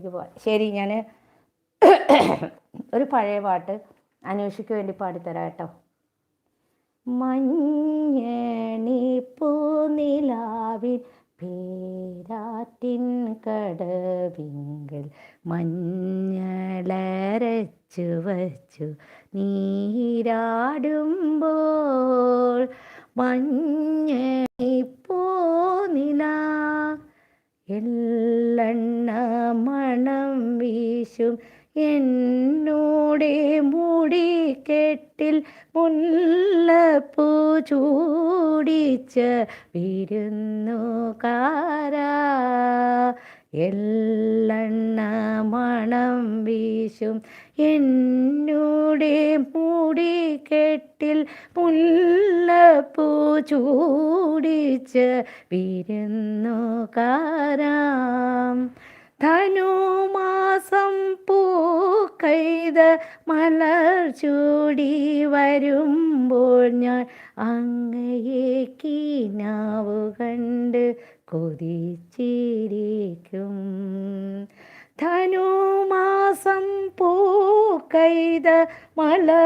പാട്ടിലേക്ക് പോകാം. ശരി, ഞാൻ ഒരു പഴയ പാട്ട് അനൂഷയ്ക്ക് വേണ്ടി പാടിത്തരാം കേട്ടോ. മഞ്ഞണിപ്പൂനിലാവിൻ പേരാറ്റിൻ കടവിങ്കൽ മഞ്ഞളരച്ചു വച്ചു നീരാടുമ്പോൾ മഞ്ഞണിപ്പൂനിലാ എള്ളെണ്ണ മണം വീശും എന്നോടെ മുടിക്കെട്ടിൽ മുല്ലപ്പൂ ചൂടിച്ച വിരുന്നുകാരാ എള്ളെണ്ണ മണം വീശും എന്നോടെ മുടിക്കെട്ടിൽ മുല്ലപ്പൂ ചൂടിച്ച വിരുന്നുകാരാ ധനുമാസം പൂക്കൈത മലർ ചൂടി വരുമ്പോൾ ഞാൻ അങ്ങയെ കിനാവു കണ്ട് കൊതിച്ചിരിക്കും ധനുമാസം പൂക്കൈത മലർ